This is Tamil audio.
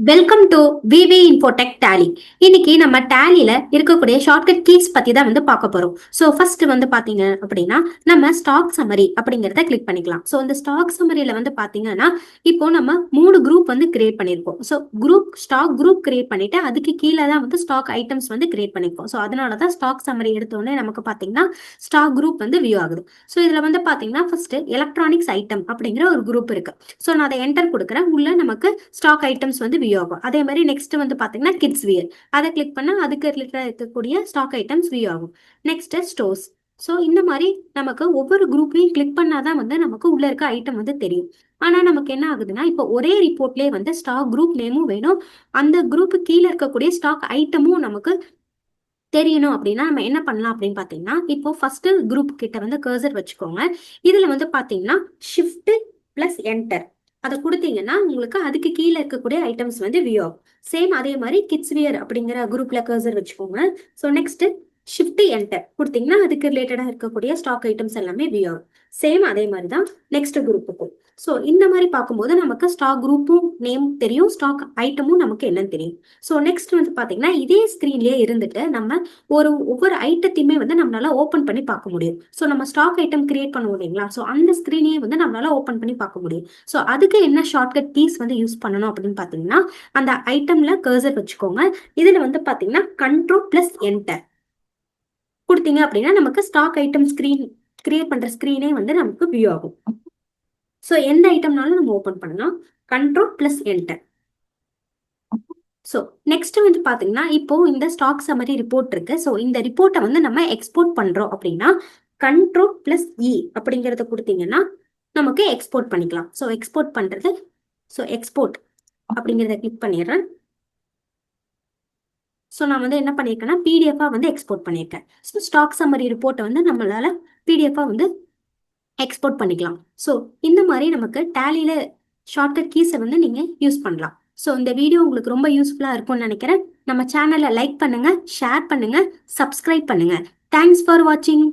Welcome to V V Infotech Tally. இன்னைக்கு நம்ம டேலியில இருக்கக்கூடிய ஷார்ட்கட் கீஸ் பத்தி தான் பார்க்க போறோம். ஸோ ஃபர்ஸ்ட் பாத்தீங்க அப்படின்னா நம்ம ஸ்டாக் சம்மரி அப்படிங்கறத கிளிக் பண்ணிக்கலாம். ஸோ இந்த ஸ்டாக் சம்மரியில பாத்தீங்கன்னா இப்போ நம்ம 3 குரூப் கிரியேட் பண்ணிருக்கோம். ஸோ ஸ்டாக் குரூப் கிரியேட் பண்ணிட்டு அதுக்கு கீழே தான் ஸ்டாக் ஐட்டம்ஸ் கிரியேட் பண்ணிருக்கோம். ஸோ அதனாலதான் ஸ்டாக் சம்மரி எடுத்தோடனே நமக்கு பாத்தீங்கன்னா ஸ்டாக் குரூப் வியூ ஆகுது. ஸோ இதுல பாத்தீங்கன்னா ஃபர்ஸ்ட் எலக்ட்ரானிக்ஸ் ஐட்டம் அப்படிங்கிற ஒரு குரூப் இருக்கு. ஸோ நான் அதை என்டர் கொடுக்குறேன். உள்ள நமக்கு ஸ்டாக் ஐட்டம்ஸ் வியூ ஆகும். அதே மாதிரி நெக்ஸ்ட் பாத்தீங்கன்னா கிட்ஸ் வியர், அதை கிளிக் பண்ணா அதுக்கு ரிலேட்டட் இருக்கக்கூடிய ஸ்டாக் ஐட்டம்ஸ் வியூ ஆகும். Next stores. ஸோ இந்த மாதிரி நமக்கு ஒவ்வொரு குரூப்பையும் கிளிக் பண்ணாதான் நமக்கு உள்ள இருக்க ஐட்டம் தெரியும். ஆனா நமக்கு என்ன ஆகுதுன்னா இப்போ ஒரே ரிப்போர்ட்லயே ஸ்டாக் குரூப் நேமும் வேணும், அந்த குரூப் கீழே இருக்கக்கூடிய ஸ்டாக் ஐட்டமும் நமக்கு தெரியணும். அப்படின்னா நம்ம என்ன பண்ணலாம் அப்படின்னு பாத்தீங்கன்னா இப்போ ஃபர்ஸ்ட் குரூப் கிட்ட கர்சர் வச்சுக்கோங்க. இதுல பாத்தீங்கன்னா ஷிஃப்ட் பிளஸ் என்டர் அதை கொடுத்தீங்கன்னா உங்களுக்கு அதுக்கு கீழே இருக்கக்கூடிய ஐட்டம்ஸ் வியூ ஆகும். சேம் அதே மாதிரி கிட்ஸ் வியர் அப்படிங்கிற குரூப்ல கர்சர் வச்சுக்கோங்க. ஸோ நெக்ஸ்ட் ஷிஃப்ட் என்டர் கொடுத்தீங்கன்னா அதுக்கு ரிலேட்டடா இருக்கக்கூடிய ஸ்டாக் ஐட்டம்ஸ் எல்லாமே வியூ ஆகும். சேம் அதே மாதிரி தான் நெக்ஸ்ட் குரூப்புக்கும். ஸோ இந்த மாதிரி பார்க்கும்போது நமக்கு ஸ்டாக் குரூப்பும் நேம் தெரியும், ஸ்டாக் ஐட்டமும் நமக்கு என்னன்னு தெரியும். ஸோ நெக்ஸ்ட் பாத்தீங்கன்னா இதே ஸ்கிரீன்லயே இருந்துட்டு நம்ம ஒவ்வொரு ஐட்டத்தையுமே நம்மளால ஓப்பன் பண்ணி பார்க்க முடியும். ஸோ நம்ம ஸ்டாக் ஐட்டம் கிரியேட் பண்ணுவோம் இல்லைங்களா, ஸோ அந்த ஸ்கிரீனையே நம்மளால ஓப்பன் பண்ணி பார்க்க முடியும். ஸோ அதுக்கு என்ன ஷார்ட்கட் கீஸ் யூஸ் பண்ணணும் அப்படின்னு பாத்தீங்கன்னா அந்த ஐட்டம்ல கர்சர் வச்சுக்கோங்க. இதுல பாத்தீங்கன்னா கண்ட்ரோல் பிளஸ் என்டர் கொடுத்தீங்க அப்படின்னா நமக்கு ஸ்டாக் ஐட்டம் ஸ்கிரீன் கிரியேட் பண்ற ஸ்கிரீனே நமக்கு வியூ ஆகும். ஸோ எந்த ஐட்டம்னாலும் நம்ம ஓப்பன் பண்ணலாம். Control plus enter. So next பாத்தீங்கன்னா இப்போ இந்த ஸ்டாக் சம்மரி ரிப்போர்ட் இருக்கு. ஸோ இந்த ரிப்போர்ட்டை நம்ம எக்ஸ்போர்ட் பண்றோம் அப்படின்னா கண்ட்ரோல் பிளஸ் இ அப்படிங்கறத கொடுத்தீங்கன்னா நமக்கு எக்ஸ்போர்ட் பண்ணிக்கலாம். ஸோ எக்ஸ்போர்ட் பண்றது, ஸோ எக்ஸ்போர்ட் அப்படிங்கிறத கிளிக் பண்ணிடுறேன். ஸோ நான் என்ன பண்ணியிருக்கேன்னா பிடிஎஃபா எக்ஸ்போர்ட் பண்ணியிருக்கேன். ஸோ ஸ்டாக் சம்மரி ரிப்போர்ட்டை நம்மளால பிடிஎஃபா எக்ஸ்போர்ட் பண்ணிக்கலாம். ஸோ இந்த மாதிரி நமக்கு டேலியில ஷார்ட்கட் கீஸை நீங்க யூஸ் பண்ணலாம். ஸோ இந்த வீடியோ உங்களுக்கு ரொம்ப யூஸ்ஃபுல்லா இருக்கும்னு நினைக்கிறேன். நம்ம சேனலை லைக் பண்ணுங்க, ஷேர் பண்ணுங்க, சப்ஸ்கிரைப் பண்ணுங்க. தேங்க்ஸ் ஃபார் வாட்சிங்.